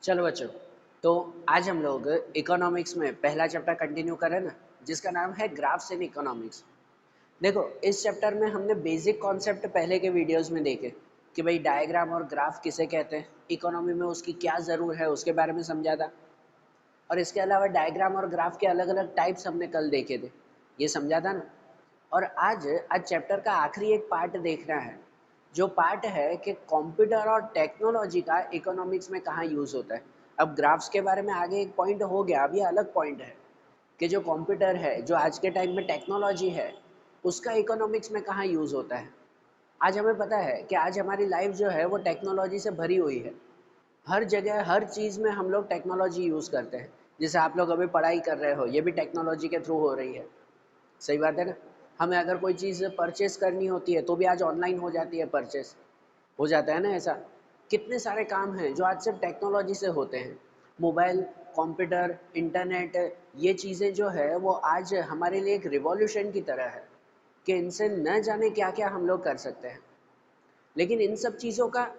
चलो बच्चों, तो आज हम लोग इकोनॉमिक्स में पहला चैप्टर कंटिन्यू करें ना, जिसका नाम है ग्राफ्स इन इकोनॉमिक्स। देखो, इस चैप्टर में हमने बेसिक कॉन्सेप्ट पहले के वीडियोस में देखे कि भाई डायग्राम और ग्राफ किसे कहते हैं, इकोनॉमी में उसकी क्या ज़रूर है उसके बारे में समझा था। और इसके अलावा डायग्राम और ग्राफ के अलग अलग टाइप्स हमने कल देखे थे, ये समझा था ना। और आज आज चैप्टर का आखिरी एक पार्ट देखना है, जो पार्ट है कि कंप्यूटर और टेक्नोलॉजी का इकोनॉमिक्स में कहाँ यूज़ होता है। अब ग्राफ्स के बारे में आगे एक पॉइंट हो गया, अब ये अलग पॉइंट है कि जो कंप्यूटर है, जो आज के टाइम में टेक्नोलॉजी है, उसका इकोनॉमिक्स में कहाँ यूज़ होता है। आज हमें पता है कि आज हमारी लाइफ जो है वो टेक्नोलॉजी से भरी हुई है। हर जगह हर चीज़ में हम लोग टेक्नोलॉजी यूज़ करते हैं। जैसे आप लोग अभी पढ़ाई कर रहे हो, ये भी टेक्नोलॉजी के थ्रू हो रही है। सही बात है ना। हमें अगर कोई चीज़ परचेस करनी होती है तो भी आज ऑनलाइन हो जाती है, परचेस हो जाता है ना। ऐसा कितने सारे काम हैं जो आज सिर्फ टेक्नोलॉजी से होते हैं। मोबाइल, कंप्यूटर, इंटरनेट, ये चीज़ें जो है वो आज हमारे लिए एक रिवॉल्यूशन की तरह है कि इनसे न जाने क्या क्या हम लोग कर सकते हैं। लेकिन इन सब चीज़ों का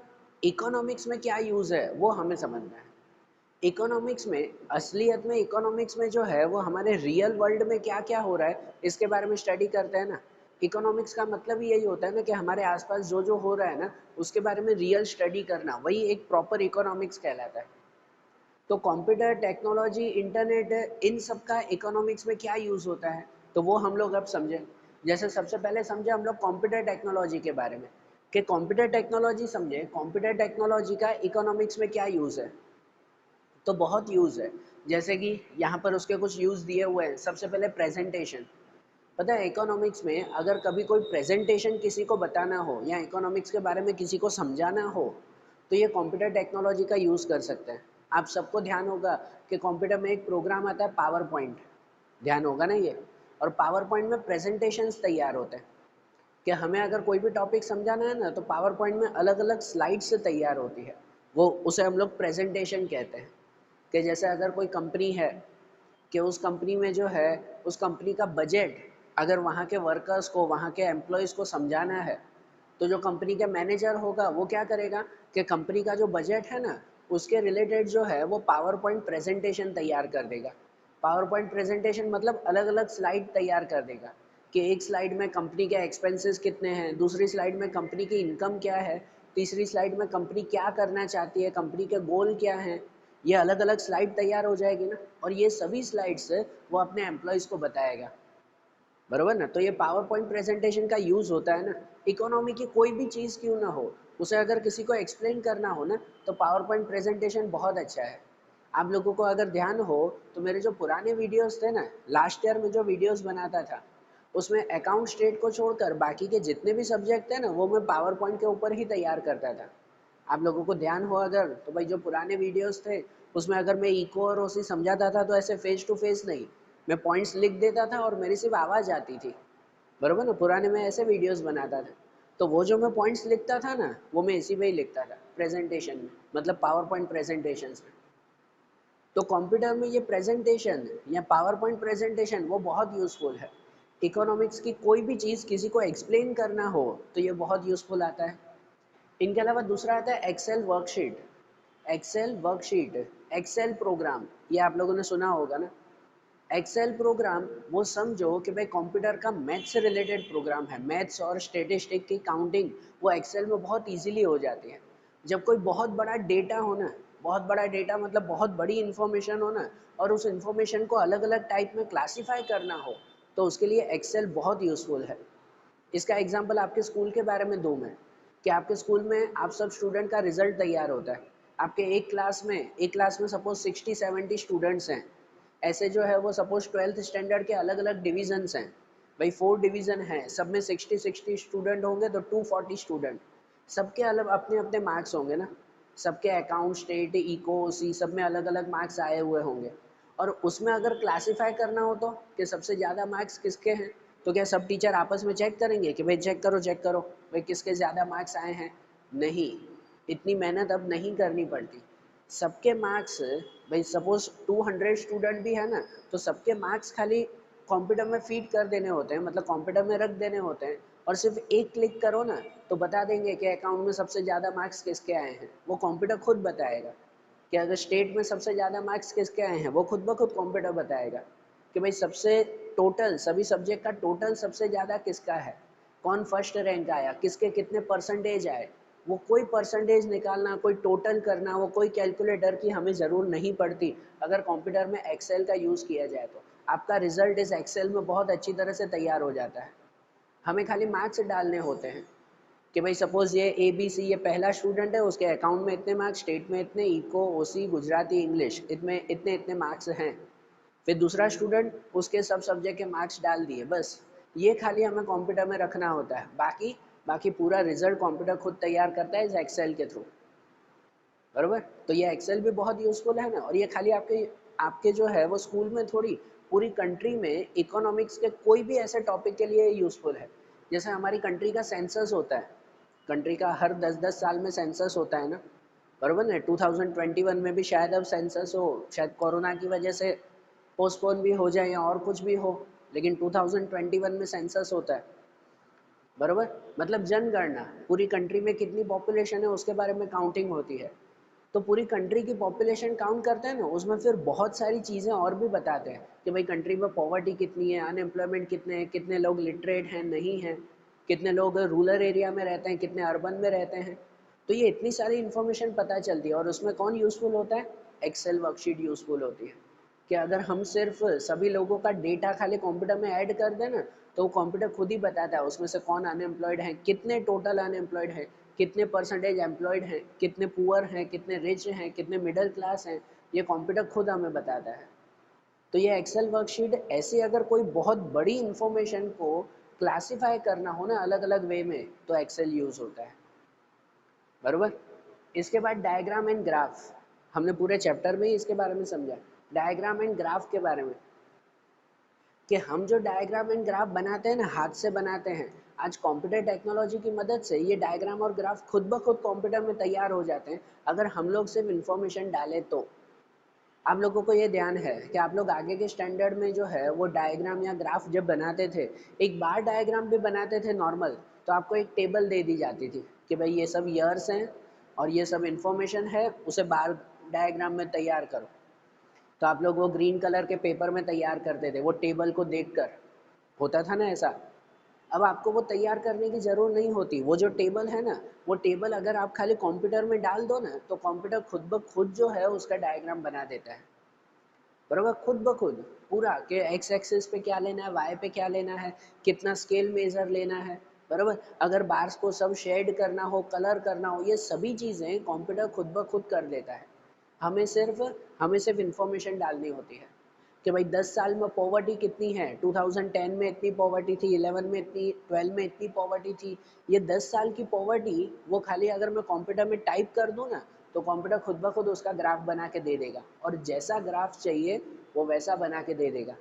इकोनॉमिक्स में क्या यूज़ है वो हमें समझना है। इकोनॉमिक्स में, असलियत में इकोनॉमिक्स में जो है वो हमारे रियल वर्ल्ड में क्या क्या हो रहा है इसके बारे में स्टडी करते हैं ना। इकोनॉमिक्स का मतलब ही यही होता है ना कि हमारे आसपास जो जो हो रहा है ना उसके बारे में रियल स्टडी करना, वही एक प्रॉपर इकोनॉमिक्स कहलाता है। तो कंप्यूटर, टेक्नोलॉजी, इंटरनेट, इन सब का इकोनॉमिक्स में क्या यूज़ होता है, तो वो हम लोग अब समझें। जैसे सबसे पहले समझे हम लोग कंप्यूटर टेक्नोलॉजी के बारे में, कि कंप्यूटर टेक्नोलॉजी समझे, कंप्यूटर टेक्नोलॉजी का इकोनॉमिक्स में क्या यूज़ है। तो बहुत यूज़ है। जैसे कि यहाँ पर उसके कुछ यूज़ दिए हुए हैं। सबसे पहले प्रेजेंटेशन। पता है, इकोनॉमिक्स में अगर कभी कोई प्रेजेंटेशन किसी को बताना हो या इकोनॉमिक्स के बारे में किसी को समझाना हो, तो ये कंप्यूटर टेक्नोलॉजी का यूज़ कर सकते हैं। आप सबको ध्यान होगा कि कंप्यूटर में एक प्रोग्राम आता है पावर पॉइंट, ध्यान होगा ना ये। और पावर पॉइंट में प्रेजेंटेशंस तैयार होते हैं कि हमें अगर कोई भी टॉपिक समझाना है ना, तो पावर पॉइंट में अलग अलग स्लाइड्स से तैयार होती है, वो उसे हम लोग प्रेजेंटेशन कहते हैं। कि जैसे अगर कोई कंपनी है, कि उस कंपनी में जो है, उस कंपनी का बजट अगर वहाँ के वर्कर्स को, वहाँ के एम्प्लॉयज़ को समझाना है, तो जो कंपनी का मैनेजर होगा वो क्या करेगा कि कंपनी का जो बजट है ना, उसके रिलेटेड जो है वो पावर पॉइंट प्रेजेंटेशन तैयार कर देगा। पावर पॉइंट प्रेजेंटेशन मतलब अलग अलग स्लाइड तैयार कर देगा कि एक स्लाइड में कंपनी के एक्सपेंसेस कितने हैं, दूसरी स्लाइड में कंपनी की इनकम क्या है, तीसरी स्लाइड में कंपनी क्या करना चाहती है, कंपनी के गोल क्या हैं। ये अलग अलग स्लाइड तैयार हो जाएगी ना, और ये सभी स्लाइड्स वो अपने एम्प्लॉयज़ को बताएगा, बरोबर ना। तो ये पावर पॉइंट प्रेजेंटेशन का यूज़ होता है ना। इकोनॉमी की कोई भी चीज़ क्यों ना हो, उसे अगर किसी को एक्सप्लेन करना हो ना, तो पावर पॉइंट प्रेजेंटेशन बहुत अच्छा है। आप लोगों को अगर ध्यान हो तो मेरे जो पुराने वीडियोस थे ना, लास्ट ईयर में जो वीडियोस बनाता था, उसमें अकाउंट स्टेट को छोड़कर बाकी के जितने भी सब्जेक्ट थे ना, वो मैं पावर पॉइंट के ऊपर ही तैयार करता था। आप लोगों को ध्यान हो अगर, तो भाई जो पुराने वीडियोस थे उसमें अगर मैं इको और ओसी समझाता था तो ऐसे फेस टू फेस नहीं, मैं पॉइंट्स लिख देता था और मेरी सिर्फ आवाज़ आती थी, बरोबर ना। पुराने में ऐसे वीडियोस बनाता था, तो वो जो मैं पॉइंट्स लिखता था ना, वो मैं इसी में ही लिखता था प्रेजेंटेशन में, मतलब पावर पॉइंट प्रेजेंटेशन में। तो कंप्यूटर में ये प्रेजेंटेशन या पावर पॉइंट प्रेजेंटेशन वो बहुत यूज़फुल है। इकोनॉमिक्स की कोई भी चीज़ किसी को एक्सप्लेन करना हो तो ये बहुत यूज़फुल आता है। इनके अलावा दूसरा आता है Excel worksheet. Excel worksheet, Excel program, ये आप लोगों ने सुना होगा ना। एक्सेल प्रोग्राम वो समझो कि भाई कंप्यूटर का मैथ्स से रिलेटेड प्रोग्राम है। मैथ्स और स्टेटिस्टिक की काउंटिंग वो एक्सेल में बहुत इजीली हो जाती है। जब कोई बहुत बड़ा डेटा हो ना, बहुत बड़ा डेटा मतलब बहुत बड़ी इंफॉर्मेशन हो ना, और उस इंफॉर्मेशन को अलग अलग टाइप में क्लासीफाई करना हो, तो उसके लिए एक्सेल बहुत यूज़फुल है। इसका एग्जाम्पल आपके स्कूल के बारे में दूँ मैं, कि आपके स्कूल में आप सब स्टूडेंट का रिजल्ट तैयार होता है। आपके एक क्लास में सपोज 60-70 स्टूडेंट्स हैं। ऐसे जो है वो सपोज 12th स्टैंडर्ड के अलग अलग डिवीजन्स हैं। भाई 4 डिवीज़न हैं, सब में 60-60 स्टूडेंट होंगे तो 240 स्टूडेंट। सबके अलग अपने अपने मार्क्स होंगे ना। सबके अकाउंट स्टेट, इको, सी, सब में अलग अलग मार्क्स आए हुए होंगे। और उसमें अगर क्लासीफाई करना हो तो कि सबसे ज़्यादा मार्क्स किसके हैं, तो क्या सब टीचर आपस में चेक करेंगे कि भाई चेक करो भाई किसके ज़्यादा मार्क्स आए हैं। नहीं, इतनी मेहनत अब नहीं करनी पड़ती। सबके मार्क्स, भाई सपोज 200 स्टूडेंट भी है ना, तो सबके मार्क्स खाली कंप्यूटर में फीड कर देने होते हैं, मतलब कंप्यूटर में रख देने होते हैं। और सिर्फ एक क्लिक करो ना, तो बता देंगे कि अकाउंट में सबसे ज़्यादा मार्क्स किसके आए हैं, वो कंप्यूटर खुद बताएगा कि अगर स्टेट में सबसे ज़्यादा मार्क्स किसके आए हैं वो खुद ब खुद कंप्यूटर बताएगा कि भाई सबसे टोटल सभी सब्जेक्ट का टोटल सबसे ज़्यादा किसका है, कौन फर्स्ट रैंक आया, किसके कितने परसेंटेज आए। वो कोई परसेंटेज निकालना, कोई टोटल करना, वो कोई कैलकुलेटर की हमें ज़रूर नहीं पड़ती अगर कंप्यूटर में एक्सेल का यूज़ किया जाए तो आपका रिजल्ट इस एक्सेल में बहुत अच्छी तरह से तैयार हो जाता है। हमें खाली मार्क्स डालने होते हैं कि भाई सपोज़ ये ABC ये पहला स्टूडेंट है, उसके अकाउंट में इतने मार्क्स, स्टेट में इतने, इको, OC, गुजराती, इंग्लिश इतने इतने इतने मार्क्स हैं। फिर दूसरा स्टूडेंट, उसके सब सब्जेक्ट के मार्क्स डाल दिए, बस ये खाली हमें कंप्यूटर में रखना होता है। बाकी बाकी पूरा रिजल्ट कंप्यूटर खुद तैयार करता है इस एक्सेल के थ्रू, बराबर। तो ये एक्सेल भी बहुत यूज़फुल है ना। और ये खाली आपके आपके जो है वो स्कूल में थोड़ी, पूरी कंट्री में इकोनॉमिक्स के कोई भी ऐसे टॉपिक के लिए यूज़फुल है। जैसे हमारी कंट्री का सेंसस होता है, कंट्री का हर 10-10 साल में सेंसस होता है ना, बराबर ना। 2021 में भी शायद अब सेंसस हो, शायद कोरोना की वजह से पोस्टपोन भी हो जाए या और कुछ भी हो, लेकिन 2021 में सेंसस होता है, बराबर। मतलब जनगणना, पूरी कंट्री में कितनी पॉपुलेशन है उसके बारे में काउंटिंग होती है। तो पूरी कंट्री की पॉपुलेशन काउंट करते हैं ना, उसमें फिर बहुत सारी चीज़ें और भी बताते हैं कि भाई कंट्री में पॉवर्टी कितनी है, अनएम्प्लॉयमेंट कितने हैं, कितने लोग लिटरेट हैं नहीं हैं, कितने लोग रूरल एरिया में रहते हैं, कितने अर्बन में रहते हैं। तो ये इतनी सारी इन्फॉर्मेशन पता चलती है। और उसमें कौन यूज़फुल होता है, एक्सेल वर्कशीट यूज़फुल होती है कि अगर हम सिर्फ सभी लोगों का डेटा खाली कंप्यूटर में ऐड कर दें ना, तो कंप्यूटर खुद ही बताता है उसमें से कौन अनएम्प्लॉयड है, कितने टोटल अनएम्प्लॉयड है, कितने परसेंटेज एम्प्लॉयड हैं, कितने पुअर हैं, कितने रिच हैं, कितने मिडिल क्लास हैं। ये कंप्यूटर खुद हमें बताता है। तो ये एक्सेल वर्कशीट ऐसी, अगर कोई बहुत बड़ी इंफॉर्मेशन को क्लासिफाई करना हो ना अलग अलग वे में, तो एक्सेल यूज़ होता है, बरोबर। इसके बाद डायग्राम एंड ग्राफ, हमने पूरे चैप्टर में ही इसके बारे में समझा। डायग्राम एंड ग्राफ के बारे में कि हम जो डायग्राम एंड ग्राफ बनाते हैं ना, हाथ से बनाते हैं, आज कंप्यूटर टेक्नोलॉजी की मदद से ये डायग्राम और ग्राफ खुद ब खुद कंप्यूटर में तैयार हो जाते हैं अगर हम लोग सिर्फ इंफॉर्मेशन डालें तो। आप लोगों को ये ध्यान है कि आप लोग आगे के स्टैंडर्ड में जो है वो डायग्राम या ग्राफ जब बनाते थे, एक बार डायग्राम भी बनाते थे नॉर्मल, तो आपको एक टेबल दे दी जाती थी कि भाई ये सब ईयर्स हैं और ये सब इंफॉर्मेशन है, उसे बार डायग्राम में तैयार करो। तो आप लोग वो ग्रीन कलर के पेपर में तैयार करते थे वो टेबल को देखकर, होता था ना ऐसा। अब आपको वो तैयार करने की ज़रूरत नहीं होती। वो जो टेबल है ना, वो टेबल अगर आप खाली कंप्यूटर में डाल दो ना, तो कंप्यूटर खुद ब खुद जो है उसका डायग्राम बना देता है, बराबर। खुद ब खुद पूरा कि एक्स एक्सिस पे क्या लेना है, वाई पे क्या लेना है, कितना स्केल मेजर लेना है, बराबर। अगर बार्स को सब शेड करना हो, कलर करना हो, ये सभी चीज़ें कंप्यूटर खुद ब खुद कर देता है। हमें सिर्फ हमें सिर्फ इंफॉर्मेशन डालनी होती है कि भाई 10 साल में पॉवर्टी कितनी है, 2010 में इतनी पॉवर्टी थी, 11 में इतनी, 12 में इतनी पॉवर्टी थी। ये 10 साल की पॉवर्टी वो खाली अगर मैं कंप्यूटर में टाइप कर दूँ ना, तो कंप्यूटर खुद ब खुद उसका ग्राफ बना के दे देगा, और जैसा ग्राफ चाहिए वो वैसा बना के दे देगा।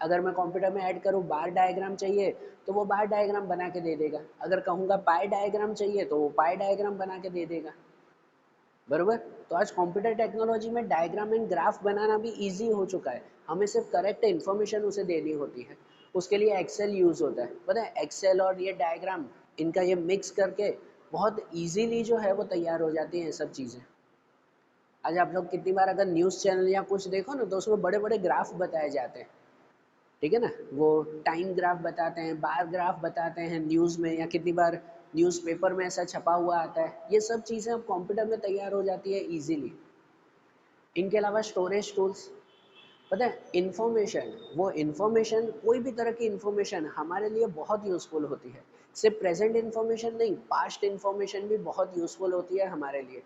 अगर मैं कंप्यूटर में ऐड करूँ बार डायग्राम चाहिए, तो वो बार डायग्राम बना के दे देगा। अगर कहूँगा पाई डायग्राम चाहिए, तो वो पाई डायग्राम बना के दे देगा, बरोबर। तो आज कंप्यूटर टेक्नोलॉजी में डायग्राम एंड ग्राफ बनाना भी इजी हो चुका है। हमें सिर्फ करेक्ट इन्फॉर्मेशन उसे देनी होती है, उसके लिए एक्सेल यूज़ होता है। पता है एक्सेल और ये डायग्राम, इनका ये मिक्स करके बहुत इजीली जो है वो तैयार हो जाती हैं सब चीज़ें। आज आप लोग कितनी बार अगर न्यूज़ चैनल या कुछ देखो ना, तो उसमें बड़े बड़े ग्राफ बताए जाते हैं, ठीक है ना। वो टाइम ग्राफ बताते हैं, बार ग्राफ बताते हैं न्यूज़ में, या कितनी बार न्यूज़पेपर में ऐसा छपा हुआ आता है। ये सब चीज़ें अब कंप्यूटर में तैयार हो जाती है इजीली। इनके अलावा स्टोरेज टूल्स, पता है इंफॉर्मेशन, वो इंफॉर्मेशन कोई भी तरह की इंफॉर्मेशन हमारे लिए बहुत यूज़फुल होती है। सिर्फ प्रेजेंट इंफॉर्मेशन नहीं, पास्ट इंफॉर्मेशन भी बहुत यूज़फुल होती है हमारे लिए।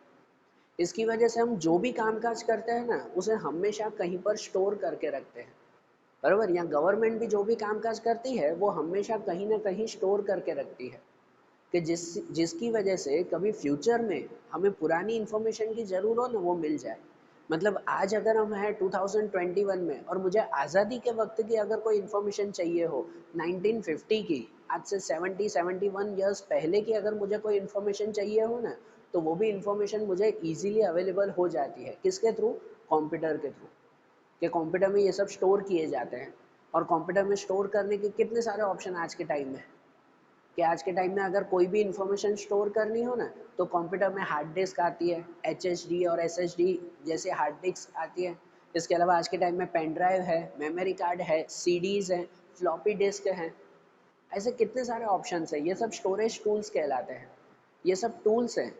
इसकी वजह से हम जो भी कामकाज करते हैं ना, उसे हमेशा कहीं पर स्टोर करके रखते हैं, बराबर। या गवर्नमेंट भी जो भी कामकाज करती है वो हमेशा कहीं ना कहीं स्टोर करके रखती है कि जिसकी वजह से कभी फ्यूचर में हमें पुरानी इन्फॉर्मेशन की ज़रूरत हो ना, वो मिल जाए। मतलब आज अगर हम हैं 2021 में और मुझे आज़ादी के वक्त की अगर कोई इन्फॉर्मेशन चाहिए हो, 1950 की, आज से 70-71 ईयर्स पहले की अगर मुझे कोई इन्फॉर्मेशन चाहिए हो ना, तो वो भी इन्फॉर्मेशन मुझे ईजिली अवेलेबल हो जाती है। किसके थ्रू, कंप्यूटर के थ्रू। कि कंप्यूटर में ये सब स्टोर किए जाते हैं। और कंप्यूटर में स्टोर करने के कितने सारे ऑप्शन आज के टाइम में, कि आज के टाइम में अगर कोई भी इंफॉर्मेशन स्टोर करनी हो ना तो कंप्यूटर में हार्ड डिस्क आती है, HHD और SSD जैसे हार्ड डिस्क आती है। इसके अलावा आज के टाइम में पेन ड्राइव है, मेमोरी कार्ड है, CDs हैं, फ्लॉपी डिस्क हैं, ऐसे कितने सारे ऑप्शंस हैं। ये सब स्टोरेज टूल्स कहलाते हैं, ये सब टूल्स हैं,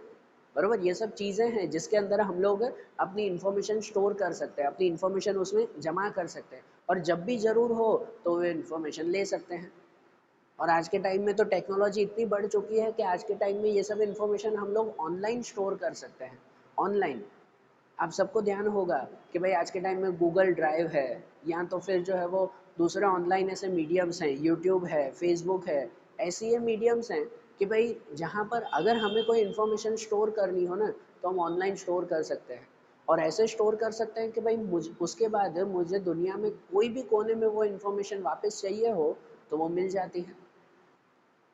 बरोबर। ये सब चीज़ें हैं जिसके अंदर हम लोग अपनी इन्फॉर्मेशन स्टोर कर सकते हैं, अपनी इन्फॉर्मेशन उसमें जमा कर सकते हैं और जब भी ज़रूर हो तो वो इन्फॉर्मेशन ले सकते हैं। और आज के टाइम में तो टेक्नोलॉजी इतनी बढ़ चुकी है कि आज के टाइम में ये सब इन्फॉर्मेशन हम लोग ऑनलाइन स्टोर कर सकते हैं, ऑनलाइन। आप सबको ध्यान होगा कि भाई आज के टाइम में गूगल ड्राइव है, या तो फिर जो है वो दूसरे ऑनलाइन ऐसे मीडियम्स हैं, यूट्यूब है, फेसबुक है, ऐसी ये मीडियम्स हैं कि भाई जहाँ पर अगर हमें कोई इन्फॉर्मेशन स्टोर करनी हो ना तो हम ऑनलाइन स्टोर कर सकते हैं। और ऐसे स्टोर कर सकते हैं कि भाई उसके बाद मुझे दुनिया में कोई भी कोने में वो इन्फॉर्मेशन वापस चाहिए हो तो वो मिल जाती है,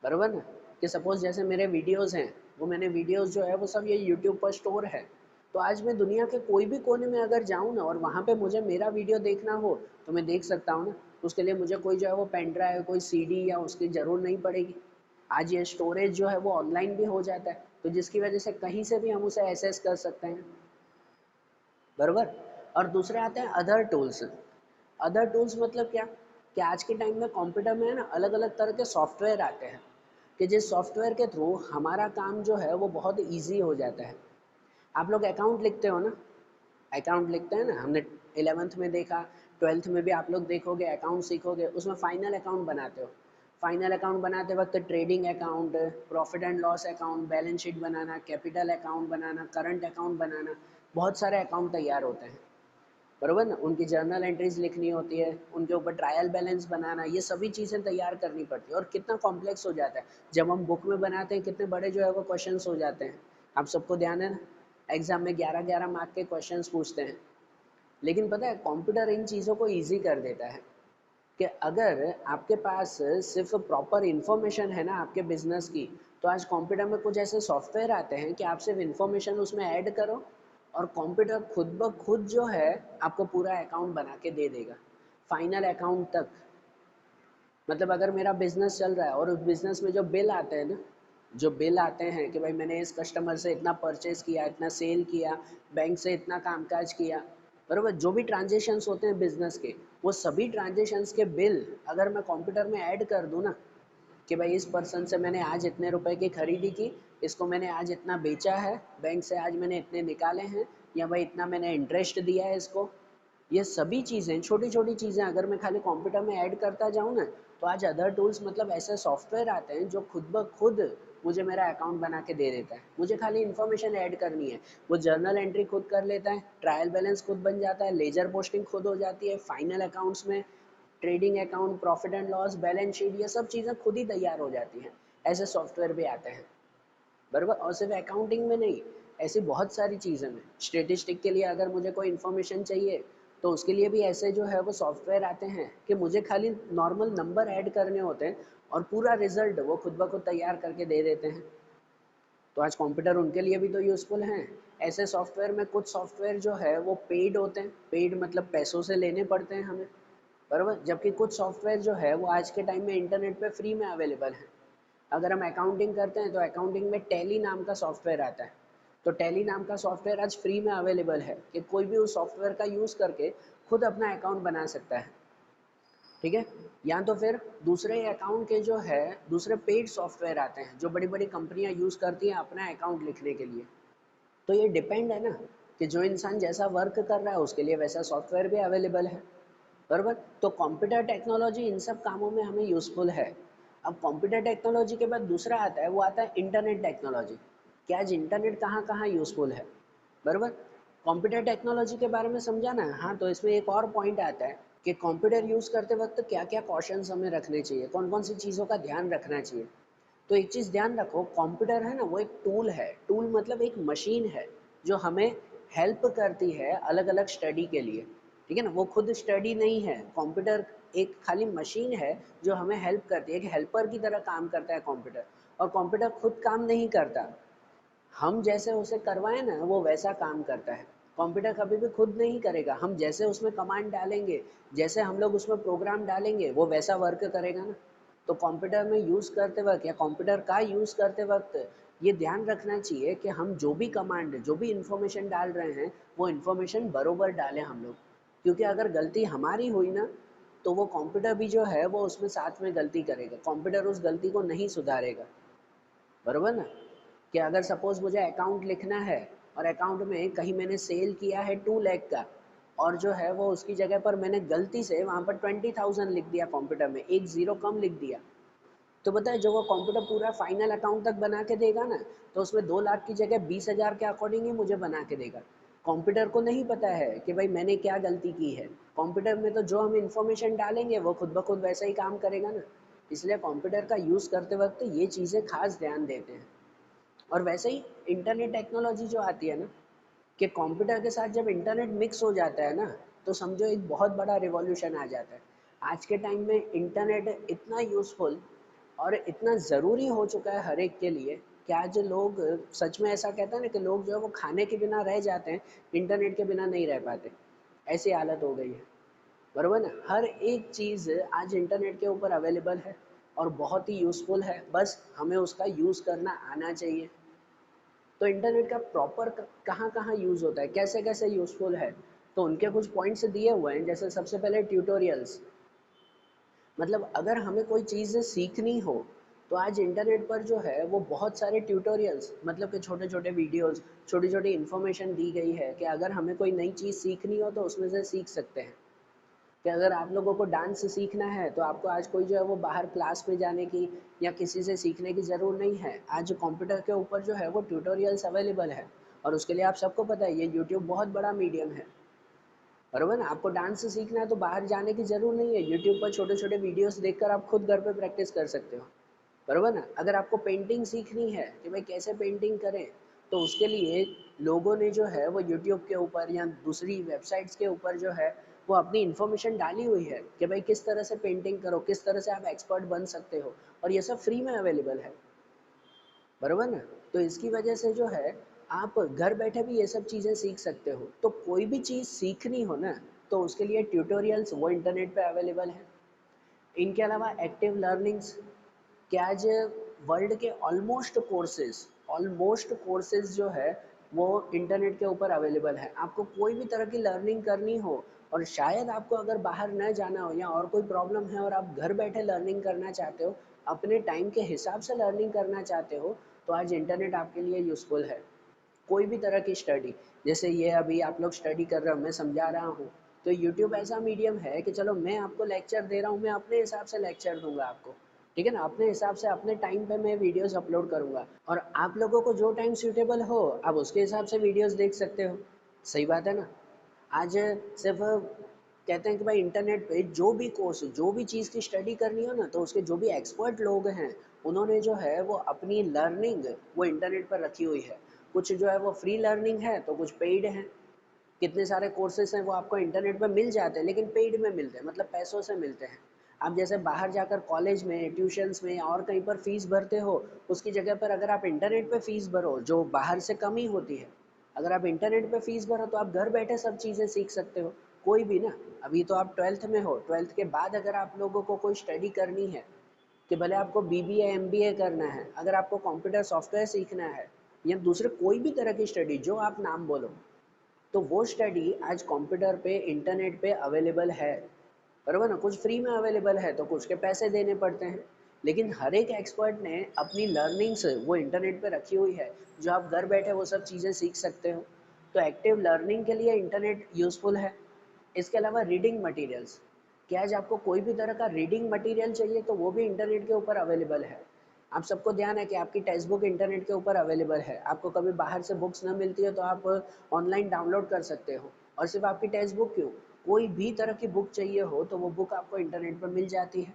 बराबर ना। कि सपोज जैसे मेरे वीडियोस हैं, वो मैंने वीडियोस जो है वो सब ये यूट्यूब पर स्टोर है, तो आज मैं दुनिया के कोई भी कोने में अगर जाऊँ ना और वहाँ पे मुझे मेरा वीडियो देखना हो तो मैं देख सकता हूँ ना। उसके लिए मुझे कोई जो है वो पेन ड्राइव, कोई CD या उसकी ज़रूर नहीं पड़ेगी। आज ये स्टोरेज जो है वो ऑनलाइन भी हो जाता है, तो जिसकी वजह से कहीं से भी हम उसे एक्सेस कर सकते हैं, बराबर। और दूसरे आते हैं अदर टूल्स। अदर टूल्स मतलब क्या, कि आज के टाइम में कंप्यूटर में है ना अलग अलग तरह के सॉफ्टवेयर आते हैं कि जिस सॉफ्टवेयर के थ्रू हमारा काम जो है वो बहुत ईजी हो जाता है। आप लोग अकाउंट लिखते हो ना, अकाउंट लिखते हैं ना, हमने 11th में देखा, 12th में भी आप लोग देखोगे, अकाउंट सीखोगे, उसमें फाइनल अकाउंट बनाते हो। फाइनल अकाउंट बनाते वक्त trading account, profit and loss account, balance sheet बनाना, कैपिटल अकाउंट बनाना, करंट अकाउंट बनाना, बहुत सारे अकाउंट तैयार होते हैं, बरोबर ना। उनकी जर्नल एंट्रीज लिखनी होती है, उनके ऊपर ट्रायल बैलेंस बनाना, ये सभी चीज़ें तैयार करनी पड़ती है और कितना कॉम्प्लेक्स हो जाता है। जब हम बुक में बनाते हैं कितने बड़े जो है वो क्वेश्चंस हो जाते हैं, आप सबको ध्यान है ना। एग्जाम में 11-11 मार्क के क्वेश्चंस पूछते हैं, लेकिन पता है कंप्यूटर इन चीज़ों को ईजी कर देता है कि अगर आपके पास सिर्फ प्रॉपर इन्फॉर्मेशन है ना आपके बिजनेस की, तो आज कंप्यूटर में कुछ ऐसे सॉफ्टवेयर आते हैं कि आप सिर्फ इन्फॉर्मेशन उसमें ऐड करो और कंप्यूटर खुद ब खुद जो है आपको पूरा अकाउंट बना के दे देगा, फाइनल अकाउंट तक। मतलब अगर मेरा बिजनेस चल रहा है और उस बिजनेस में जो बिल आते हैं ना, जो बिल आते हैं कि भाई मैंने इस कस्टमर से इतना परचेज किया, इतना सेल किया, बैंक से इतना कामकाज किया, बराबर, जो भी ट्रांजेक्शन्स होते हैं बिजनेस के, वो सभी ट्रांजेक्शन्स के बिल अगर मैं कंप्यूटर में ऐड कर दूँ ना कि भाई इस पर्सन से मैंने आज इतने रुपए की खरीदी की, इसको मैंने आज इतना बेचा है, बैंक से आज मैंने इतने निकाले हैं, या भाई इतना मैंने इंटरेस्ट दिया है इसको, ये सभी चीज़ें, छोटी छोटी चीज़ें अगर मैं खाली कंप्यूटर में ऐड करता जाऊँ ना, तो आज अदर टूल्स मतलब ऐसे सॉफ्टवेयर आते हैं जो खुद ब खुद मुझे मेरा अकाउंट बना के दे देता है। मुझे खाली इन्फॉर्मेशन ऐड करनी है, वो जर्नल एंट्री खुद कर लेता है, ट्रायल बैलेंस खुद बन जाता है, लेजर पोस्टिंग खुद हो जाती है, फाइनल अकाउंट्स में trading account, profit and loss, balance sheet, ये सब चीज़ें खुद ही तैयार हो जाती हैं। ऐसे सॉफ्टवेयर भी आते हैं, बराबर। और सिर्फ अकाउंटिंग में नहीं, ऐसी बहुत सारी चीज़ें में, स्टेटिस्टिक के लिए अगर मुझे कोई इन्फॉर्मेशन चाहिए तो उसके लिए भी ऐसे जो है वो सॉफ्टवेयर आते हैं कि मुझे खाली नॉर्मल नंबर ऐड करने होते हैं और पूरा रिजल्ट वो खुद ब खुद तैयार करके दे देते हैं। तो आज कंप्यूटर उनके लिए भी तो यूज़फुल हैं। ऐसे सॉफ्टवेयर में कुछ सॉफ्टवेयर जो है वो पेड होते हैं, पेड मतलब पैसों से लेने पड़ते हैं हमें, बराबर। जबकि कुछ सॉफ्टवेयर जो है वो आज के टाइम में इंटरनेट पे फ्री में अवेलेबल है। अगर हम अकाउंटिंग करते हैं तो अकाउंटिंग में टैली नाम का सॉफ्टवेयर आता है, तो टैली नाम का सॉफ्टवेयर आज फ्री में अवेलेबल है कि कोई भी उस सॉफ्टवेयर का यूज़ करके खुद अपना अकाउंट बना सकता है, ठीक है। या तो फिर दूसरे अकाउंट के जो है दूसरे पेड सॉफ्टवेयर आते हैं जो बड़ी बड़ी कंपनियां यूज़ करती हैं अपना अकाउंट लिखने के लिए। तो ये डिपेंड है ना कि जो इंसान जैसा वर्क कर रहा है उसके लिए वैसा सॉफ्टवेयर भी अवेलेबल है, बराबर। तो कंप्यूटर टेक्नोलॉजी इन सब कामों में हमें यूज़फुल है। अब कंप्यूटर टेक्नोलॉजी के बाद दूसरा आता है, वो आता है इंटरनेट टेक्नोलॉजी, कि आज इंटरनेट कहाँ कहाँ यूज़फुल है, बराबर। कंप्यूटर टेक्नोलॉजी के बारे में समझा ना, हाँ, तो इसमें एक और पॉइंट आता है कि कंप्यूटर यूज़ करते वक्त क्या क्या कॉशंस हमें रखने चाहिए, कौन कौन सी चीज़ों का ध्यान रखना चाहिए। तो एक चीज़ ध्यान रखो, कंप्यूटर है ना वो एक टूल है, टूल मतलब एक मशीन है जो हमें हेल्प करती है अलग अलग स्टडी के लिए, ठीक है ना। वो खुद स्टडी नहीं है कंप्यूटर, एक खाली मशीन है जो हमें हेल्प करती है, कि हेल्पर की तरह काम करता है कंप्यूटर। और कंप्यूटर खुद काम नहीं करता, हम जैसे उसे करवाएं ना वो वैसा काम करता है। कंप्यूटर कभी भी खुद नहीं करेगा, हम जैसे उसमें कमांड डालेंगे, जैसे हम लोग उसमें प्रोग्राम डालेंगे वो वैसा वर्क करेगा ना। तो कंप्यूटर में यूज़ करते वक्त या कंप्यूटर का यूज़ करते वक्त ये ध्यान रखना चाहिए कि हम जो भी कमांड, जो भी इंफॉर्मेशन डाल रहे हैं, वो इंफॉर्मेशन बरोबर डालें हम लोग। क्योंकि अगर गलती हमारी हुई ना, तो वो कंप्यूटर भी जो है वो उसमें साथ में गलती करेगा, कंप्यूटर उस गलती को नहीं सुधारेगा, बरोबर ना? कि अगर सपोज मुझे अकाउंट लिखना है और अकाउंट में कहीं मैंने सेल किया है 2 लाख का, और जो है वो उसकी जगह पर मैंने गलती से वहाँ पर 20,000 लिख दिया, कंप्यूटर में एक ज़ीरो कम लिख दिया, तो पता है जो वो कंप्यूटर पूरा फाइनल अकाउंट तक बना के देगा ना, तो उसमें 2 लाख की जगह 20,000 के अकॉर्डिंग ही मुझे बना के देगा। कंप्यूटर को नहीं पता है कि भाई मैंने क्या गलती की है। कंप्यूटर में तो जो हम इंफॉर्मेशन डालेंगे वो खुद ब खुद वैसा ही काम करेगा ना। इसलिए कंप्यूटर का यूज़ करते वक्त ये चीज़ें खास ध्यान देते हैं। और वैसे ही इंटरनेट टेक्नोलॉजी जो आती है ना, कि कंप्यूटर के साथ जब इंटरनेट मिक्स हो जाता है ना, तो समझो एक बहुत बड़ा रिवॉल्यूशन आ जाता है। आज के टाइम में इंटरनेट इतना यूज़फुल और इतना ज़रूरी हो चुका है हर एक के लिए, कि आज लोग सच में ऐसा कहते हैं ना कि लोग जो है वो खाने के बिना रह जाते हैं, इंटरनेट के बिना नहीं रह पाते। ऐसी हालत हो गई है, बरोबर ना? हर एक चीज़ आज इंटरनेट के ऊपर अवेलेबल है और बहुत ही यूज़फुल है, बस हमें उसका यूज़ करना आना चाहिए। तो इंटरनेट का प्रॉपर कहाँ कहाँ यूज़ होता है, कैसे कैसे यूज़फुल है, तो उनके कुछ पॉइंट्स दिए हुए हैं। जैसे सबसे पहले ट्यूटोरियल्स, मतलब अगर हमें कोई चीज़ सीखनी हो, तो आज इंटरनेट पर जो है वो बहुत सारे ट्यूटोरियल्स, मतलब कि छोटे छोटे वीडियोस, छोटी छोटी इन्फॉर्मेशन दी गई है कि अगर हमें कोई नई चीज़ सीखनी हो तो उसमें से सीख सकते हैं। कि अगर आप लोगों को डांस सीखना है तो आपको आज कोई जो है वो बाहर क्लास में जाने की या किसी से सीखने की ज़रूर नहीं है। आज कंप्यूटर के ऊपर जो है वो ट्यूटोरियल्स अवेलेबल है, और उसके लिए आप सबको पता है ये यूट्यूब बहुत बड़ा मीडियम है, बरोबर ना? आपको डांस सीखना है तो बाहर जाने की ज़रूर नहीं है, यूट्यूब पर छोटे छोटे वीडियोस देखकर आप खुद घर पे प्रैक्टिस कर सकते हो, बरोबर ना? अगर आपको पेंटिंग सीखनी है कि भाई कैसे पेंटिंग करें, तो उसके लिए लोगों ने जो है वो यूट्यूब के ऊपर या दूसरी वेबसाइट्स के ऊपर जो है वो अपनी इन्फॉर्मेशन डाली हुई है कि भाई किस तरह से पेंटिंग करो, किस तरह से आप एक्सपर्ट बन सकते हो, और ये सब फ्री में अवेलेबल है, बरोबर ना? तो इसकी वजह से जो है आप घर बैठे भी ये सब चीज़ें सीख सकते हो। तो कोई भी चीज़ सीखनी हो ना, तो उसके लिए ट्यूटोरियल्स वो इंटरनेट पे अवेलेबल है। इनके अलावा एक्टिव लर्निंग्स, कि आज वर्ल्ड के ऑलमोस्ट कोर्सेज जो है वो इंटरनेट के ऊपर अवेलेबल है। आपको कोई भी तरह की लर्निंग करनी हो, और शायद आपको अगर बाहर न जाना हो या और कोई प्रॉब्लम है और आप घर बैठे लर्निंग करना चाहते हो, अपने टाइम के हिसाब से लर्निंग करना चाहते हो, तो आज इंटरनेट आपके लिए यूज़फुल है। कोई भी तरह की स्टडी, जैसे ये अभी आप लोग स्टडी कर रहे हो, मैं समझा रहा हूँ, तो यूट्यूब ऐसा मीडियम है कि चलो मैं आपको लेक्चर दे रहा हूँ, मैं अपने हिसाब से लेक्चर दूंगा आपको, ठीक है ना? अपने हिसाब से अपने टाइम पे मैं वीडियोस अपलोड करूंगा, और आप लोगों को जो टाइम सूटेबल हो आप उसके हिसाब से वीडियोस देख सकते हो। सही बात है ना? आज सिर्फ कहते हैं कि भाई इंटरनेट पे जो भी कोर्स, जो भी चीज़ की स्टडी करनी हो ना, तो उसके जो भी एक्सपर्ट लोग हैं, उन्होंने जो है वो अपनी लर्निंग वो इंटरनेट पर रखी हुई है। कुछ जो है वो फ्री लर्निंग है, तो कुछ पेड है। कितने सारे कोर्सेज हैं वो आपको इंटरनेट पर मिल जाते हैं, लेकिन पेड में मिलते हैं, मतलब पैसों से मिलते हैं। आप जैसे बाहर जाकर कॉलेज में, ट्यूशन्स में या और कहीं पर फीस भरते हो, उसकी जगह पर अगर आप इंटरनेट पे फीस भरो जो बाहर से कम ही होती है, अगर आप इंटरनेट पे फीस भरो तो आप घर बैठे सब चीज़ें सीख सकते हो, कोई भी ना। अभी तो आप 12th में हो, 12th के बाद अगर आप लोगों को कोई स्टडी करनी है, कि भले आपको बीबीए एमबीए करना है, अगर आपको कंप्यूटर सॉफ्टवेयर सीखना है या दूसरे कोई भी तरह की स्टडी जो आप नाम बोलो, तो वो स्टडी आज कंप्यूटर पे, इंटरनेट पे अवेलेबल है, बराबर ना? कुछ फ्री में अवेलेबल है तो कुछ के पैसे देने पड़ते हैं, लेकिन हर एक एक्सपर्ट ने अपनी लर्निंग्स वो इंटरनेट पे रखी हुई है, जो आप घर बैठे वो सब चीज़ें सीख सकते हो। तो एक्टिव लर्निंग के लिए इंटरनेट यूज़फुल है। इसके अलावा रीडिंग मटेरियल्स, कि आज आपको कोई भी तरह का रीडिंग मटेरियल चाहिए तो वो भी इंटरनेट के ऊपर अवेलेबल है। आप सबको ध्यान है कि आपकी टेक्स्ट बुक इंटरनेट के ऊपर अवेलेबल है, आपको कभी बाहर से बुक्स ना मिलती है तो आप ऑनलाइन डाउनलोड कर सकते हो। और सिर्फ आपकी टेक्स्ट बुक क्यों, कोई भी तरह की बुक चाहिए हो तो वो बुक आपको इंटरनेट पर मिल जाती है,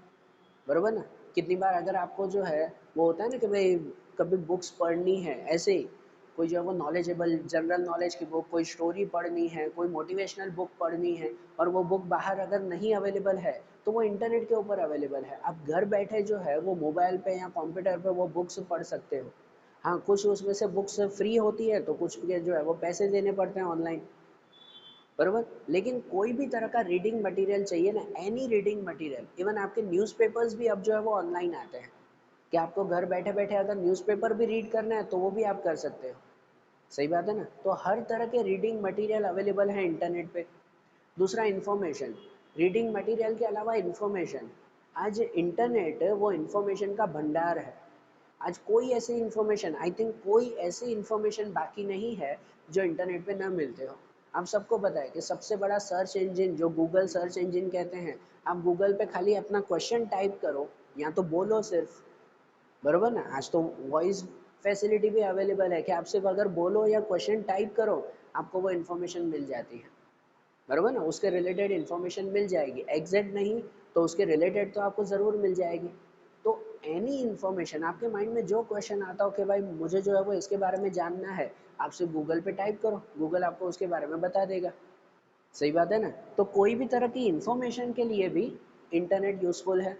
बरोबर ना? कितनी बार अगर आपको जो है वो होता है ना कि भाई कभी बुक्स पढ़नी है, ऐसे ही कोई जो है वो नॉलेजेबल जनरल नॉलेज की बुक, कोई स्टोरी पढ़नी है, कोई मोटिवेशनल बुक पढ़नी है, और वो बुक बाहर अगर नहीं अवेलेबल है तो वो इंटरनेट के ऊपर अवेलेबल है। आप घर बैठे जो है वो मोबाइल पे या कंप्यूटर पे वो बुक्स पढ़ सकते हो। हाँ, कुछ उसमें से बुक्स फ्री होती है तो कुछ के जो है वो पैसे देने पड़ते हैं ऑनलाइन, बरोबर। लेकिन कोई भी तरह का रीडिंग मटेरियल चाहिए ना, एनी रीडिंग मटेरियल, इवन आपके न्यूज़पेपर्स भी अब जो है वो ऑनलाइन आते हैं कि आपको घर बैठे बैठे अगर न्यूज़पेपर भी रीड करना है तो वो भी आप कर सकते हो। सही बात है ना। तो हर तरह के रीडिंग मटेरियल अवेलेबल है इंटरनेट पे। दूसरा इन्फॉर्मेशन, रीडिंग मटेरियल के अलावा इन्फॉर्मेशन, आज इंटरनेट वो इन्फॉर्मेशन का भंडार है। आज कोई ऐसी इन्फॉर्मेशन, आई थिंक कोई ऐसी इन्फॉर्मेशन बाकी नहीं है जो इंटरनेट पे ना मिलते हो। आप सबको पता है कि सबसे बड़ा सर्च इंजन जो गूगल सर्च इंजन कहते हैं, आप गूगल पे खाली अपना क्वेश्चन टाइप करो या तो बोलो सिर्फ, बरोबर ना। आज तो वॉइस फैसिलिटी भी अवेलेबल है कि आप सिर्फ अगर बोलो या क्वेश्चन टाइप करो आपको वो इन्फॉर्मेशन मिल जाती है, बरोबर ना। उसके रिलेटेड इन्फॉर्मेशन मिल जाएगी, एग्जैक्ट नहीं तो उसके रिलेटेड तो आपको ज़रूर मिल जाएगी। तो एनी इन्फॉर्मेशन आपके माइंड में जो क्वेश्चन आता हो कि भाई मुझे जो है वो इसके बारे में जानना है, आप सिर्फ गूगल पे टाइप करो, गूगल आपको उसके बारे में बता देगा। सही बात है ना। तो कोई भी तरह की इन्फॉर्मेशन के लिए भी इंटरनेट यूज़फुल है।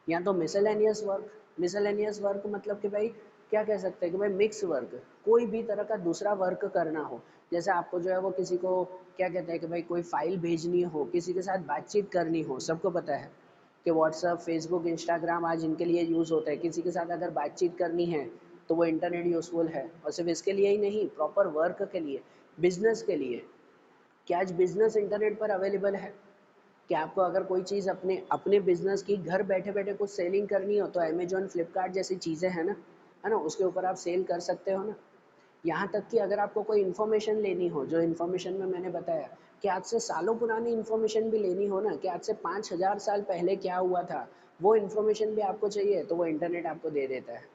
या तो मिसलेनियस वर्क, मिसलेनियस वर्क मतलब कि भाई क्या कह सकते हैं कि भाई मिक्स वर्क, कोई भी तरह का दूसरा वर्क करना हो। जैसे आपको जो है वो किसी को क्या कहते हैं कि भाई कोई फाइल भेजनी हो, किसी के साथ बातचीत करनी हो, सबको पता है कि व्हाट्सअप, फेसबुक, इंस्टाग्राम आज इनके लिए यूज़ होता है। किसी के साथ अगर बातचीत करनी है तो वो इंटरनेट यूज़फुल है। और सिर्फ इसके लिए ही नहीं, प्रॉपर वर्क के लिए, बिजनेस के लिए, कि आज बिजनेस इंटरनेट पर अवेलेबल है। कि आपको अगर कोई चीज़ अपने अपने बिजनेस की घर बैठे बैठे कुछ सेलिंग करनी हो तो अमेजोन, फ्लिपकार्ट जैसी चीज़ें हैं ना, है ना, उसके ऊपर आप सेल कर सकते हो ना। यहाँ तक कि अगर आपको कोई इन्फॉर्मेशन लेनी हो, जो इन्फॉर्मेशन में मैंने बताया कि आज से सालों पुरानी इन्फॉर्मेशन भी लेनी हो ना, कि आज से 5,000 साल पहले क्या हुआ था, वो इन्फॉर्मेशन भी आपको चाहिए तो वो इंटरनेट आपको दे देता है,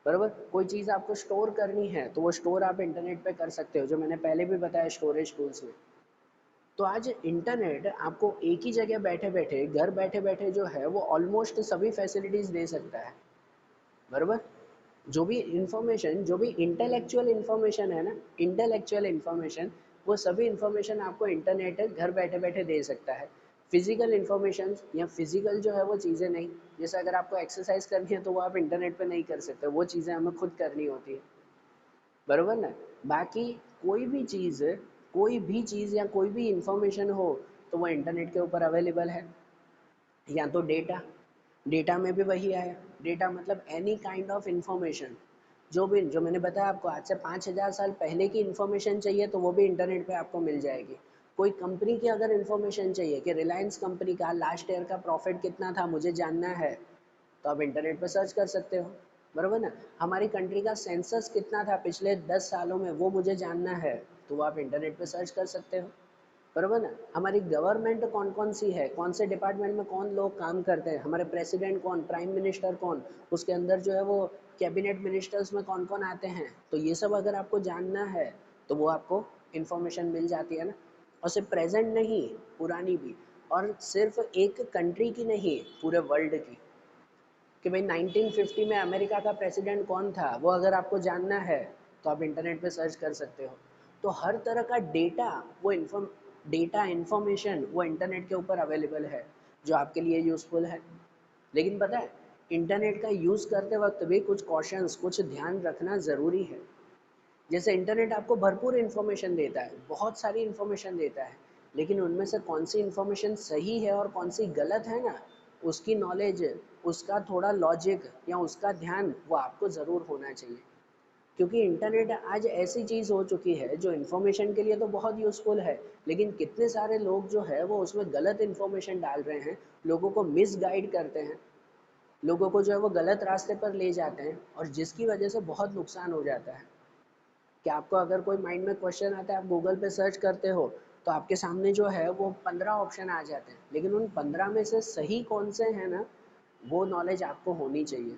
बराबर। कोई चीज़ आपको स्टोर करनी है तो वो स्टोर आप इंटरनेट पे कर सकते हो, जो मैंने पहले भी बताया स्टोरेज टूल्स में। तो आज इंटरनेट आपको एक ही जगह बैठे बैठे, घर बैठे बैठे जो है वो ऑलमोस्ट सभी फैसिलिटीज़ दे सकता है, बराबर। जो भी इंफॉर्मेशन, जो भी इंटेलेक्चुअल इंफॉर्मेशन है ना, इंटेलेक्चुअल इंफॉर्मेशन, वो सभी इंफॉर्मेशन आपको इंटरनेट घर बैठे बैठे दे सकता है। फिजिकल इंफॉर्मेशन या फिजिकल जो है वो चीज़ें नहीं। जैसे अगर आपको एक्सरसाइज करनी है तो वो आप इंटरनेट पे नहीं कर सकते, वो चीज़ें हमें खुद करनी होती है, बरोबर ना। बाकी कोई भी चीज़, कोई भी चीज़ या कोई भी इंफॉर्मेशन हो तो वो इंटरनेट के ऊपर अवेलेबल है। या तो डेटा, डेटा में भी वही आया, डेटा मतलब एनी काइंड ऑफ इंफॉर्मेशन, जो भी, जो मैंने बताया आपको आज से 5,000 साल पहले की इंफॉर्मेशन चाहिए तो वो भी इंटरनेट पे आपको मिल जाएगी। कोई कंपनी की अगर इंफॉर्मेशन चाहिए कि रिलायंस कंपनी का लास्ट ईयर का प्रॉफिट कितना था मुझे जानना है, तो आप इंटरनेट पर सर्च कर सकते हो, बराबर ना। हमारी कंट्री का सेंसस कितना था पिछले 10 सालों में वो मुझे जानना है, तो वो आप इंटरनेट पर सर्च कर सकते हो, बराबर ना। हमारी गवर्नमेंट कौन कौन सी है, कौन से डिपार्टमेंट में कौन लोग काम करते हैं, हमारे प्रेसिडेंट कौन, प्राइम मिनिस्टर कौन, उसके अंदर जो है वो कैबिनेट मिनिस्टर्स में कौन कौन आते हैं, तो ये सब अगर आपको जानना है तो वो आपको इन्फॉर्मेशन मिल जाती है ना। और सिर्फ प्रेजेंट नहीं, पुरानी भी। और सिर्फ एक कंट्री की नहीं, पूरे वर्ल्ड की, कि भाई 1950 में अमेरिका का प्रेसिडेंट कौन था, वो अगर आपको जानना है तो आप इंटरनेट पे सर्च कर सकते हो। तो हर तरह का डेटा, वो डेटा इन्फॉर्मेशन वो इंटरनेट के ऊपर अवेलेबल है, जो आपके लिए यूज़फुल है। लेकिन पता है, इंटरनेट का यूज़ करते वक्त भी कुछ कॉशंस, कुछ ध्यान रखना ज़रूरी है। जैसे इंटरनेट आपको भरपूर इन्फॉर्मेशन देता है, बहुत सारी इन्फॉर्मेशन देता है, लेकिन उनमें से कौन सी इन्फॉर्मेशन सही है और कौन सी गलत है ना, उसकी नॉलेज, उसका थोड़ा लॉजिक या उसका ध्यान वो आपको ज़रूर होना चाहिए। क्योंकि इंटरनेट आज ऐसी चीज़ हो चुकी है जो इन्फॉर्मेशन के लिए तो बहुत यूज़फुल है, लेकिन कितने सारे लोग जो है वो उसमें गलत इन्फॉर्मेशन डाल रहे हैं, लोगों को मिसगाइड करते हैं, लोगों को जो है वो गलत रास्ते पर ले जाते हैं, और जिसकी वजह से बहुत नुकसान हो जाता है। कि आपको अगर कोई माइंड में क्वेश्चन आता है, आप गूगल पे सर्च करते हो तो आपके सामने जो है वो 15 ऑप्शन आ जाते हैं, लेकिन उन 15 में से सही कौन से हैं ना, वो नॉलेज आपको होनी चाहिए,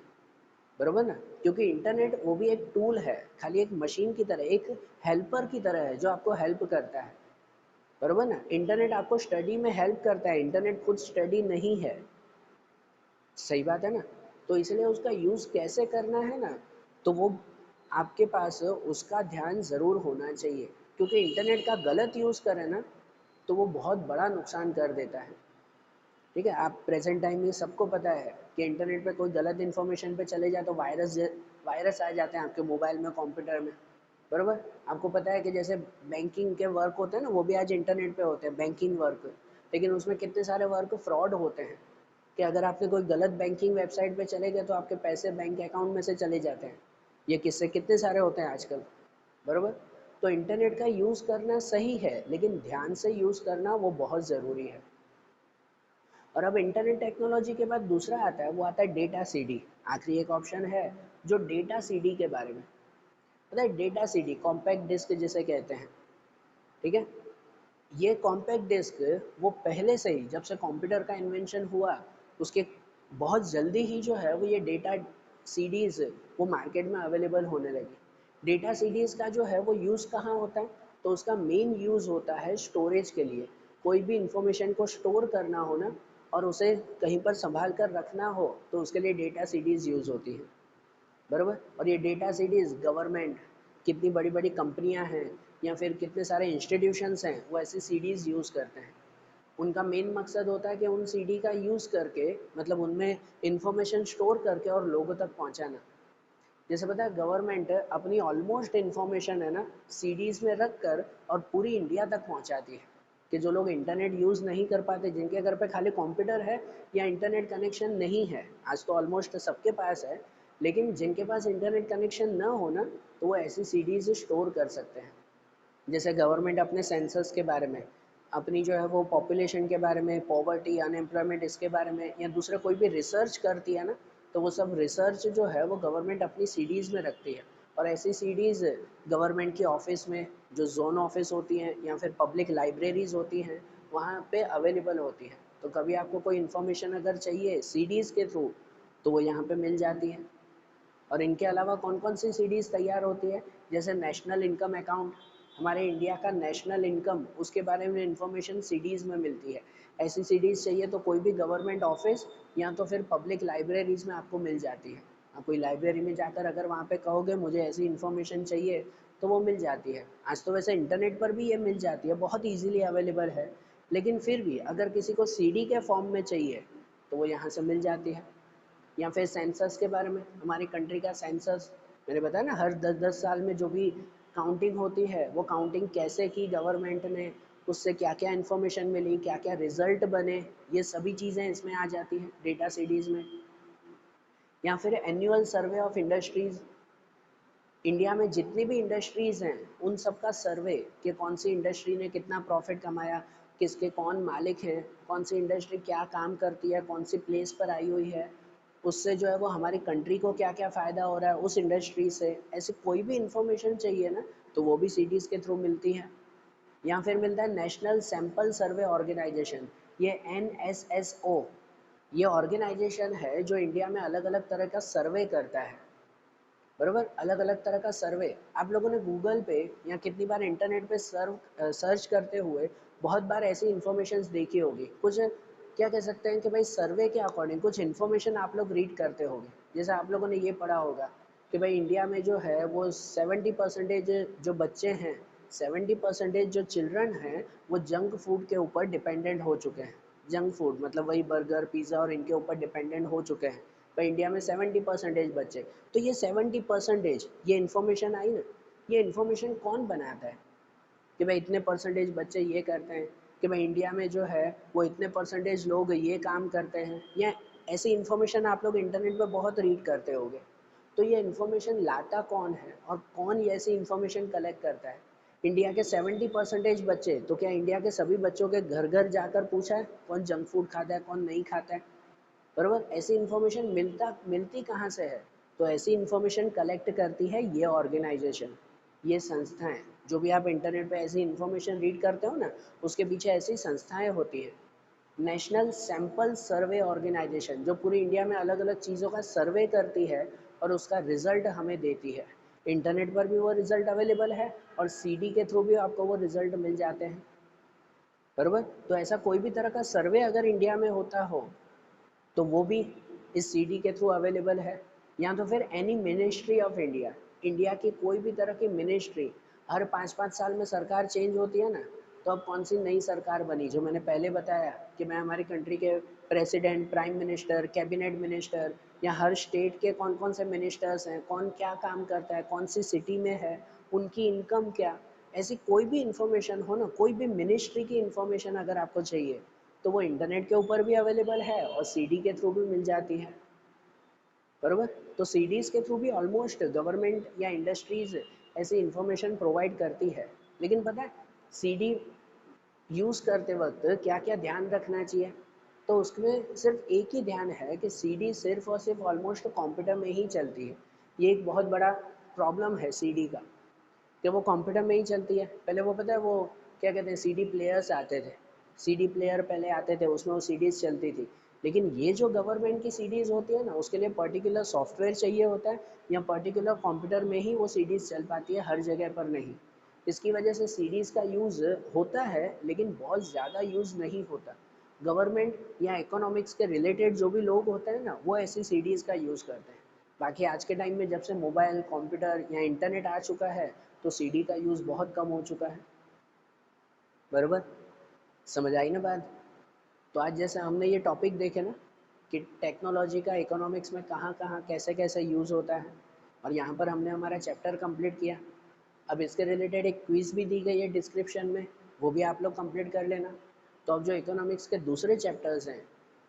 बरोबर ना। क्योंकि इंटरनेट वो भी एक टूल है, खाली एक मशीन की तरह, एक हेल्पर की तरह है जो आपको हेल्प करता है, बरोबर ना। इंटरनेट आपको स्टडी में हेल्प करता है, इंटरनेट खुद स्टडी नहीं है। सही बात है ना। तो इसलिए उसका यूज़ कैसे करना है ना, तो वो आपके पास उसका ध्यान ज़रूर होना चाहिए। क्योंकि इंटरनेट का गलत यूज़ करें ना तो वो बहुत बड़ा नुकसान कर देता है। ठीक है, आप प्रेजेंट टाइम में सबको पता है कि इंटरनेट पे कोई गलत इन्फॉर्मेशन पे चले जाए तो वायरस आ जाते हैं आपके मोबाइल में, कंप्यूटर में, बराबर। आपको पता है कि जैसे बैंकिंग के वर्क होते हैं ना, वो भी आज इंटरनेट पे होते हैं, बैंकिंग वर्क। लेकिन उसमें कितने सारे वर्क फ्रॉड होते हैं कि अगर आपके कोई गलत बैंकिंग वेबसाइट पे चले गए तो आपके पैसे बैंक अकाउंट में से चले जाते हैं। ये किस्से कितने सारे होते हैं आजकल, बराबर। तो इंटरनेट का यूज़ करना सही है, लेकिन ध्यान से यूज़ करना वो बहुत ज़रूरी है। और अब इंटरनेट टेक्नोलॉजी के बाद दूसरा आता है, वो आता है डेटा सीडी। आखिरी एक ऑप्शन है जो डेटा सीडी के बारे में। पता है डेटा सीडी कॉम्पैक्ट डिस्क जिसे कहते हैं, ठीक है। ये कॉम्पैक्ट डिस्क वो पहले से ही, जब से कंप्यूटर का इन्वेंशन हुआ उसके बहुत जल्दी ही जो है वो ये डेटा सीडीज़ वो मार्केट में अवेलेबल होने लगी। डेटा सीडीज़ का जो है वो यूज़ कहाँ होता है, तो उसका मेन यूज़ होता है स्टोरेज के लिए। कोई भी इंफॉर्मेशन को स्टोर करना हो ना, और उसे कहीं पर संभाल कर रखना हो, तो उसके लिए डेटा सीडीज़ यूज़ होती है, बराबर। और ये डेटा सीडीज़ गवर्नमेंट, कितनी बड़ी बड़ी कंपनियां हैं या फिर कितने सारे इंस्टीट्यूशंस हैं, वो ऐसी सीडीज़ यूज़ करते हैं। उनका मेन मकसद होता है कि उन सीडी का यूज़ करके, मतलब उनमें इंफॉर्मेशन स्टोर करके और लोगों तक पहुंचाना। जैसे पता है गवर्नमेंट अपनी ऑलमोस्ट इंफॉर्मेशन है ना सीडीज़ में रख कर और पूरी इंडिया तक पहुंचाती है, कि जो लोग इंटरनेट यूज़ नहीं कर पाते, जिनके घर पे खाली कंप्यूटर है या इंटरनेट कनेक्शन नहीं है, आज तो ऑलमोस्ट सबके पास है, लेकिन जिनके पास इंटरनेट कनेक्शन ना हो ना, तो वो ऐसी सीडीज़ स्टोर कर सकते हैं। जैसे गवर्नमेंट अपने सेंसस के बारे में, अपनी जो है वो पॉपुलेशन के बारे में, पॉवर्टी, अनएम्प्लॉयमेंट, इसके बारे में, या दूसरा कोई भी रिसर्च करती है ना, तो वो सब रिसर्च जो है वो गवर्नमेंट अपनी सीडीज़ में रखती है। और ऐसी सीडीज़ गवर्नमेंट की ऑफिस में, जो जोन ऑफिस होती हैं या फिर पब्लिक लाइब्रेरीज होती हैं, वहाँ पे अवेलेबल होती हैं। तो कभी आपको कोई इन्फॉर्मेशन अगर चाहिए सीडीज़ के थ्रू, तो वो यहाँ पे मिल जाती है। और इनके अलावा कौन कौन सी सीडीज़ तैयार होती है, जैसे नेशनल इनकम अकाउंट, हमारे इंडिया का नेशनल इनकम, उसके बारे में इंफॉर्मेशन सीडीज़ में मिलती है। ऐसी सीडीज़ चाहिए तो कोई भी गवर्नमेंट ऑफिस या तो फिर पब्लिक लाइब्रेरीज़ में आपको मिल जाती है। आप कोई लाइब्रेरी में जाकर अगर वहाँ पे कहोगे मुझे ऐसी इन्फॉर्मेशन चाहिए, तो वो मिल जाती है। आज तो वैसे इंटरनेट पर भी ये मिल जाती है, बहुत ईजीली अवेलेबल है। लेकिन फिर भी अगर किसी को सीडी के फॉर्म में चाहिए, तो वो यहाँ से मिल जाती है। या फिर सेंसस के बारे में, हमारी कंट्री का सेंसस, मैंने बताया ना हर 10-10 साल में जो भी काउंटिंग होती है, वो काउंटिंग कैसे की गवर्नमेंट ने, उससे क्या क्या इन्फॉर्मेशन मिली, क्या क्या रिजल्ट बने, ये सभी चीज़ें इसमें आ जाती हैं डेटा सीडीज़ में। या फिर annual survey of industries, India में जितनी भी इंडस्ट्रीज़ हैं उन सब का सर्वे, कि कौन सी इंडस्ट्री ने कितना प्रॉफिट कमाया, किसके कौन मालिक हैं, कौन सी इंडस्ट्री क्या काम करती है, कौन सी प्लेस पर आई हुई है, उससे जो है वो हमारी कंट्री को क्या क्या फ़ायदा हो रहा है उस इंडस्ट्री से, ऐसी कोई भी इंफॉर्मेशन चाहिए ना, तो वो भी सीडीज़ के थ्रू मिलती है। या फिर मिलता है नेशनल सैंपल सर्वे ऑर्गेनाइजेशन, ये NSSO। ये ऑर्गेनाइजेशन है जो इंडिया में अलग अलग तरह का सर्वे करता है, बराबर। अलग अलग तरह का सर्वे आप लोगों ने गूगल पे या कितनी बार इंटरनेट पे सर्च करते हुए बहुत बार ऐसी इन्फॉर्मेशन देखी होगी। कुछ क्या कह सकते हैं कि भाई सर्वे के अकॉर्डिंग कुछ इन्फॉर्मेशन आप लोग रीड करते होंगे। जैसे आप लोगों ने ये पढ़ा होगा कि भाई इंडिया में जो है वो 70% जो बच्चे हैं, 70% जो चिल्ड्रन हैं, वो जंक फूड के ऊपर डिपेंडेंट हो चुके हैं। जंक फूड मतलब वही बर्गर, पिज़्ज़ा और इनके ऊपर डिपेंडेंट हो चुके हैं। पर इंडिया में 70% बच्चे, तो ये 70% ये इन्फॉर्मेशन आई ना, ये इन्फॉर्मेशन कौन बनाता है, कि भाई इतने परसेंटेज बच्चे ये करते हैं, कि भाई इंडिया में जो है वो इतने परसेंटेज लोग ये काम करते हैं, या ऐसी इन्फॉर्मेशन आप लोग इंटरनेट पर बहुत रीड करते होगे। तो ये इन्फॉर्मेशन लाता कौन है और कौन ये ऐसी इन्फॉर्मेशन कलेक्ट करता है। इंडिया के 70% बच्चे, तो क्या इंडिया के सभी बच्चों के घर घर जाकर पूछा है कौन जंक फूड खाता है कौन नहीं खाता है, बराबर। ऐसी इन्फॉर्मेशन मिलती कहाँ से है, तो ऐसी इन्फॉर्मेशन कलेक्ट करती है ये ऑर्गेनाइजेशन, ये संस्थाएं। जो भी आप इंटरनेट पे ऐसी इन्फॉर्मेशन रीड करते हो ना, उसके पीछे ऐसी संस्थाएं होती हैं। नेशनल सैंपल सर्वे ऑर्गेनाइजेशन जो पूरी इंडिया में अलग अलग चीज़ों का सर्वे करती है और उसका रिजल्ट हमें देती है। इंटरनेट पर भी वो रिजल्ट अवेलेबल है और सीडी के थ्रू भी आपको वो रिजल्ट मिल जाते हैं, बराबर। तो ऐसा कोई भी तरह का सर्वे अगर इंडिया में होता हो, तो वो भी इस सीडी के थ्रू अवेलेबल है। या तो फिर any ministry of India, India की कोई भी तरह की मिनिस्ट्री, हर 5-5 साल में सरकार चेंज होती है ना, तो अब कौन सी नई सरकार बनी, जो मैंने पहले बताया कि मैं हमारी कंट्री के president, prime minister, cabinet minister, या हर स्टेट के कौन कौन से मिनिस्टर्स हैं, कौन क्या काम करता है, कौन सी सिटी में है, उनकी इनकम क्या, ऐसी कोई भी इंफॉर्मेशन हो ना, कोई भी मिनिस्ट्री की इंफॉर्मेशन अगर आपको चाहिए तो वो इंटरनेट के ऊपर भी अवेलेबल है और सीडी के थ्रू भी मिल जाती है, बरोबर। तो सीडीज़ के थ्रू भी ऑलमोस्ट गवर्नमेंट या इंडस्ट्रीज़ ऐसी इंफॉर्मेशन प्रोवाइड करती है। लेकिन पता है सीडी यूज़ करते वक्त क्या क्या ध्यान रखना चाहिए, तो उसमें सिर्फ एक ही ध्यान है कि सीडी सिर्फ और सिर्फ ऑलमोस्ट कंप्यूटर में ही चलती है। ये एक बहुत बड़ा प्रॉब्लम है सीडी का कि वो कंप्यूटर में ही चलती है। पहले वो पता है वो क्या कहते हैं सीडी प्लेयर्स आते थे, सीडी प्लेयर पहले आते थे, उसमें वो सीडीज़ चलती थी। लेकिन ये जो गवर्नमेंट की सीडीज़ होती है ना, उसके लिए पर्टिकुलर सॉफ्टवेयर चाहिए होता है या पर्टिकुलर कंप्यूटर में ही वो सीडीज़ चल पाती है, हर जगह पर नहीं। इसकी वजह से सीडीज़ का यूज़ होता है लेकिन बहुत ज़्यादा यूज़ नहीं होता। गवर्नमेंट या इकोनॉमिक्स के रिलेटेड जो भी लोग होते हैं ना, वो ऐसी सीडीज़ का यूज़ करते हैं। बाकी आज के टाइम में जब से मोबाइल, कंप्यूटर या इंटरनेट आ चुका है तो सीडी का यूज़ बहुत कम हो चुका है, बराबर। समझ आई ना बात। तो आज जैसे हमने ये टॉपिक देखे ना कि टेक्नोलॉजी का इकोनॉमिक्स में कहाँ कहाँ कैसे कैसे यूज़ होता है, और यहाँ पर हमने हमारा चैप्टर कंप्लीट किया। अब इसके रिलेटेड एक क्विज़ भी दी गई है डिस्क्रिप्शन में, वो भी आप लोग कंप्लीट कर लेना। तो अब जो इकोनॉमिक्स के दूसरे चैप्टर्स हैं,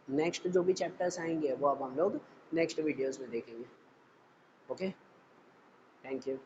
नेक्स्ट जो भी चैप्टर्स आएंगे वो अब हम लोग नेक्स्ट वीडियोज़ में देखेंगे। Okay, thank you.